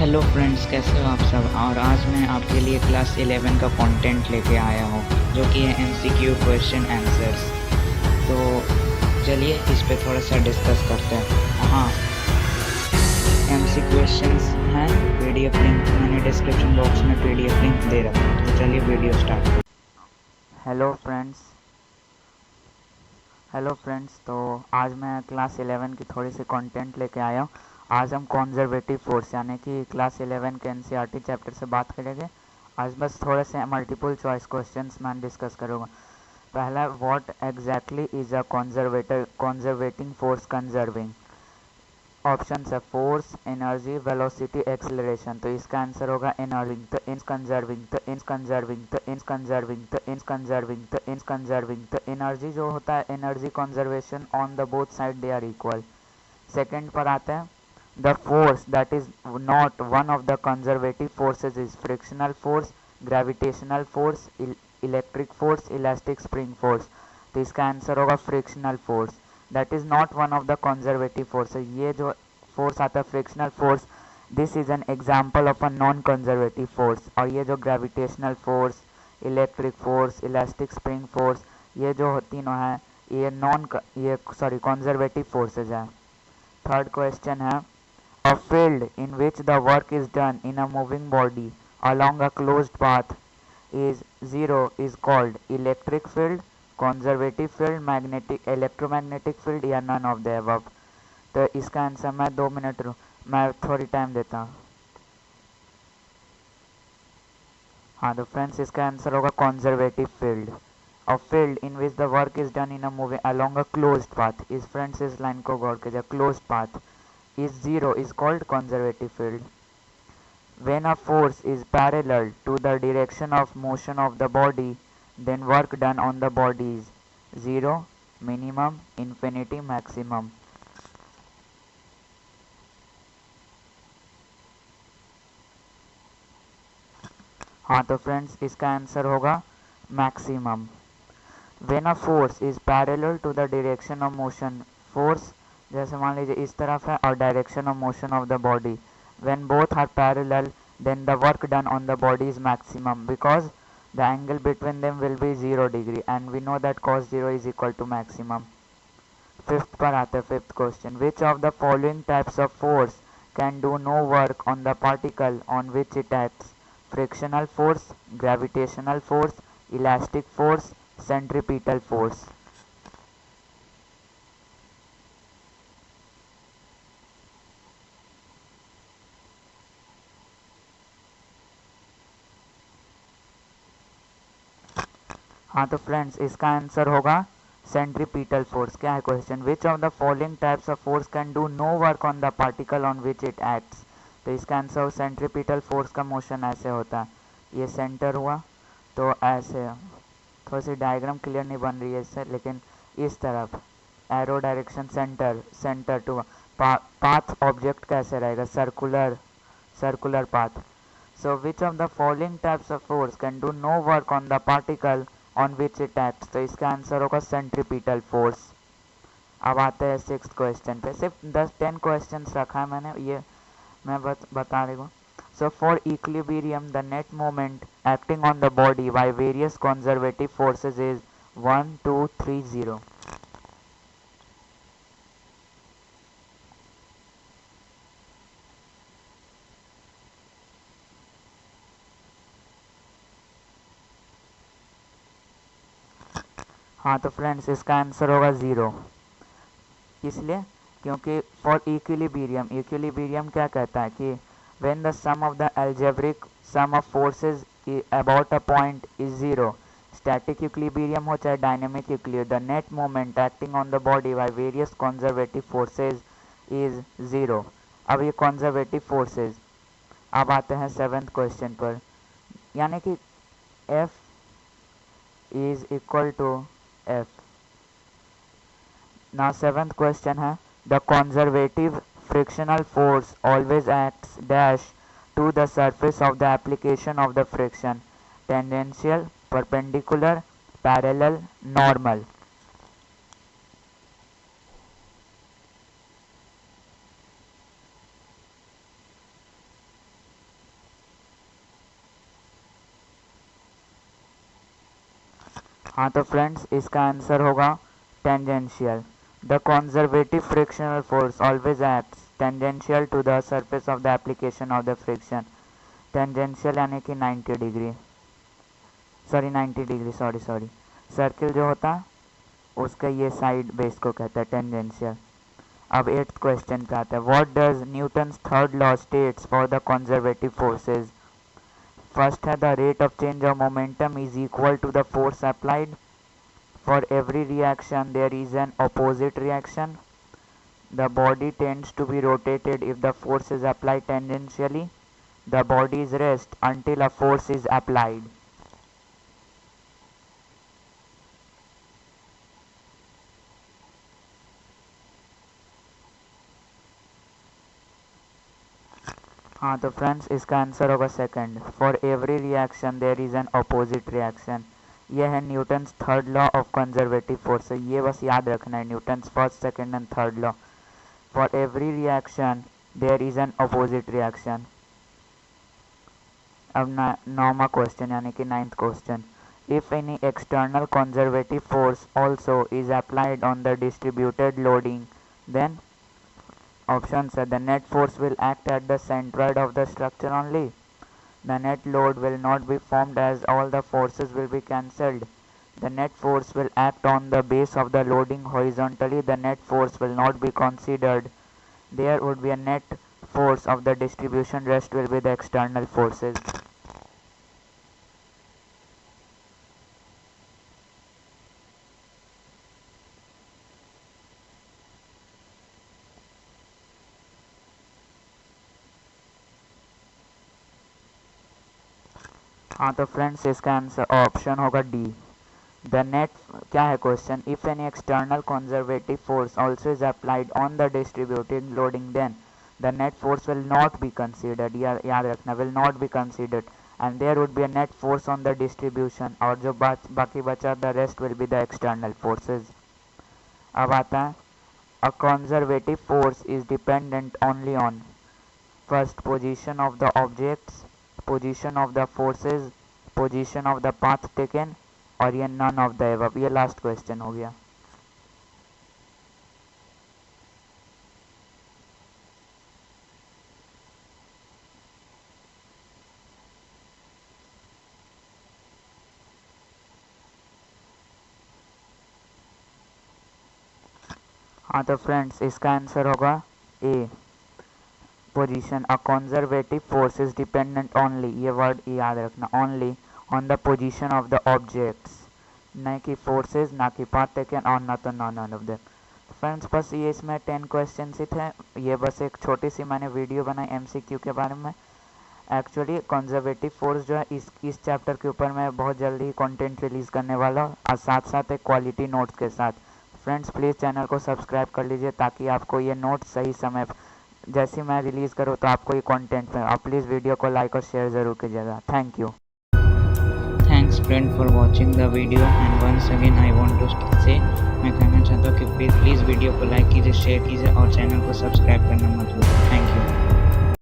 Hello friends, कैसे हो आप सब। और आज मैं आपके लिए क्लास 11 का कंटेंट लेके आया हूँ, जो कि है एमसीक्यू क्वेश्चन आंसर्स। तो चलिए इस पे थोड़ा सा डिस्कस करते हैं। हाँ, एमसी क्वेश्चंस हैं, पीडीएफ लिंक मैंने डिस्क्रिप्शन बॉक्स में पीडीएफ लिंक दे रखा है। तो चलिए वीडियो स्टार्ट करते हैं। हेलो फ्रेंड्स, तो आज मैं क्लास 11 की थोड़ी सी कंटेंट लेके आया हूँ। आज हम कंजर्वेटिव फोर्स यानी कि क्लास 11 के एनसीईआरटी चैप्टर से बात करेंगे। आज बस थोड़े से मल्टीपल चॉइस क्वेश्चंस मैं डिस्कस करूँगा। पहला, what exactly is a conservating force conserving. Option है फोर्स, एनर्जी, वेलोसिटी, एक्सेलरेशन। तो इसका आंसर होगा एनर्जी। तो इन कंजर्विंग, तो इन कंजर्विंग, तो इन कंजर्विंग, तो इन कंजर्विंग, तो इन कंजर्विंग। तो एनर्जी जो होता है, energy conservation on the both side they are equal. Second पर आते हैं, the force that is not one of the conservative forces is frictional force, gravitational force, electric force, elastic spring force. तो इसका answer होगा frictional force. That is not one of the conservative forces. ये जो force आता है frictional force, this is an example of a non conservative force. और ये जो gravitational force, electric force, elastic spring force, ये जो तीनों है, ये कंजर्वेटिव फोर्सेज है। थर्ड क्वेश्चन है, a field in which the work is done in a moving body along a closed path is zero is called electric field, conservative field, magnetic electromagnetic field या none of the above। तो इसका answer मैं 2 minute मैं थोड़ी time देता हूँ। हाँ, तो फ्रेंड्स इसका आंसर होगा conservative field। A field in which the work is done in a moving along a closed path is, friends इस लाइन को गौर कीजिए, closed path is zero is called conservative field। When a force is parallel to the direction of motion of the body, then work done on the body is zero, minimum, infinity, maximum। हाँ, तो friends इसका answer होगा maximum. When a force is parallel to the direction of motion, force जैसे मान लीजिए इस तरफ है और direction of motion of the body, when both are parallel, then the work done on the body is maximum because the angle between them will be 0 degree and we know that cos 0 is equal to maximum। Fifth पर आते हैं, fifth question, which of the following types of force can do no work on the particle on which it acts? Frictional force, gravitational force, elastic force, centripetal force। हाँ, तो friends इसका answer होगा centripetal force. क्या है question, which of the following types of force can do no work on the particle on which it acts. तो इसका answer हो centripetal force का मोशन ऐसे होता है, ये सेंटर हुआ तो ऐसे, थोड़ी सी डायग्राम क्लियर नहीं बन रही है इससे, लेकिन इस तरफ arrow direction centre centre to path object कैसे रहेगा, circular circular path. So which of the following types of force can do no work on the particle on which it acts? तो इसका आंसर होगा सेंट्रीपिटल फोर्स। अब आते हैं sixth question पे। सिर्फ 10 क्वेश्चन रखा है मैंने, ये मैं बता रही हूँ। So for equilibrium, the net moment acting on the body by various conservative forces is 1, 2, 3, 0। हाँ, तो फ्रेंड्स इसका आंसर होगा 0। इसलिए क्योंकि फॉर इक्विलिब्रियम क्या कहता है कि when the sum of the algebraic sum of forces about a point is 0, static equilibrium हो चाहे dynamic equilibrium, the net moment acting on the body by various conservative forces is 0। अब ये conservative forces, अब आते हैं seventh question पर, यानी कि F is equal to F। Now seventh question है, the conservative frictional force always acts dash to the surface of the application of the friction, tangential, perpendicular, parallel, normal। हाँ तो friends इसका answer होगा tangential. The conservative frictional force always acts tangential to the surface of the application of the friction. Tangential यानी कि 90 degree, sorry 90 degree, sorry circle जो होता है उसका ये साइड बेस को कहता है टेंजेंशियल। अब 8th क्वेश्चन पे आता है, what does Newton's third law states for the conservative forces. First है the rate of change of momentum is equal to the force applied. For every reaction there is an opposite reaction. The body tends to be rotated if the force is applied tangentially. The body is rest until a force is applied. हाँ तो friends इसका answer होगा second. For every reaction there is an opposite reaction. ये है Newton's third law of conservative force. ये बस याद रखना है, Newton's first second and third law. For every reaction there is an opposite reaction. अब 9वां क्वेश्चन यानी कि 9th question, if any external conservative force also is applied on the distributed loading then options are the net force will act at the centroid of the structure only. The net load will not be formed as all the forces will be cancelled. The net force will act on the base of the loading horizontally. The net force will not be considered. There would be a net force of the distribution, rest will be the external forces. हाँ तो friends इसका answer option होगा D. The net क्या है question, if any external conservative force also is applied on the distributed loading then the net force will not be considered. याद रखना, will not be considered and there would be a net force on the distribution, और जो बाकी बचा the rest will be the external forces. अब आता है a conservative force is dependent only on first position of the objects, position of the forces, position of the path taken, और ये none of the above. ये last question हो गया। हाँ तो फ्रेंड्स इसका आंसर होगा A, position. A conservative force is dependent only, ये वर्ड याद रखना, only on the position of the objects, न कि फोर्सेज, ना कि पाथ टेकन, और ना तो नॉन ऑफ देम। फ्रेंड्स बस ये इसमें 10 क्वेश्चन ही थे। ये बस एक छोटी सी मैंने वीडियो बनाई एमसीक्यू के बारे में। एक्चुअली कंजर्वेटिव फोर्स जो है इस चैप्टर के ऊपर मैं बहुत जल्दी कंटेंट रिलीज़ करने वाला हूँ, और साथ साथ एक क्वालिटी नोट्स के साथ। फ्रेंड्स प्लीज़ चैनल को सब्सक्राइब कर लीजिए ताकि आपको ये नोट्स सही समय जैसे मैं रिलीज़ करूँ तो आपको ये कंटेंट में। आप प्लीज़ वीडियो को लाइक और शेयर ज़रूर कीजिएगा। Thank you. Thanks friend for watching the video and once again I want to say, मैं कहना चाहता हूँ कि प्लीज़ वीडियो को लाइक कीजिए, शेयर कीजिए और चैनल को सब्सक्राइब करना मत भूलिए। Thank you.